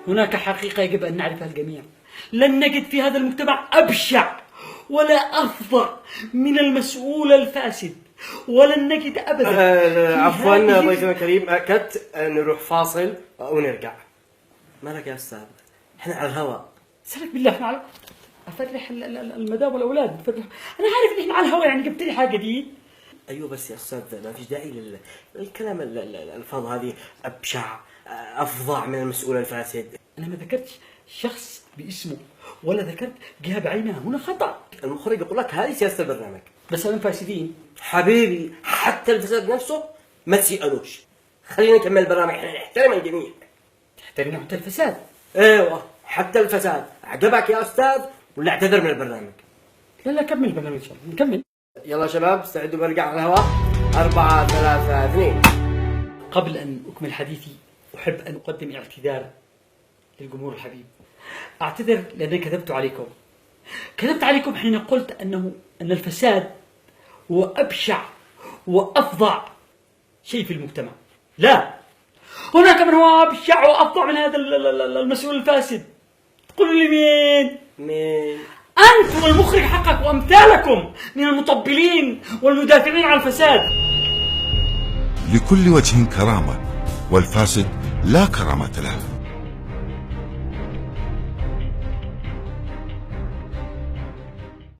هناك حقيقة يجب أن نعرفها الجميع. لن نجد في هذا المجتمع أبشع ولا أفظع من المسؤول الفاسد، ولن نجد أبدا. عفوا ضيفنا الكريم، أكدت نروح فاصل ونرجع. مالك يا أستاذ؟ إحنا على الهواء. سلك بالله، إحنا على أفرح المدام والأولاد. أنا عارف إن إحنا على الهواء، يعني جبت لي حاجة جديد. أيوه بس يا أستاذ ما فيش داعي للكلام الألفاظ هذه. أبشع، أفظع من المسؤول الفاسد. أنا ما ذكرتش شخص باسمه ولا ذكرت جهة بعينها، هنا خطأ. المخرج يقول لك هذه سياسة البرنامج. بس أنا فاسدين حبيبي، حتى الفساد نفسه ما تسألوش. خلينا نكمل البرنامج، احنا نحترم الجميع. تحترمنا حتى الفساد؟ ايوه حتى الفساد. عجبك يا أستاذ ولا اعتذر من البرنامج؟ لا كمل البرنامج إن شاء الله، نكمل. يلا شباب استعدوا، برجع على الهواء. 4 3 2. قبل أن أكمل حديثي أحب أن أقدم اعتذار للجمهور الحبيب. أعتذر لأنني كذبت عليكم حين قلت أن الفساد هو أبشع وأفظع شيء في المجتمع. لا، هناك من هو أبشع وأفظع من هذا المسؤول الفاسد. تقولوا لي مين؟ أنت والمخرج حقك وأمثالكم من المطبلين والمدافعين عن الفساد. لكل وجه كرامة، والفاسد لا كرامة له.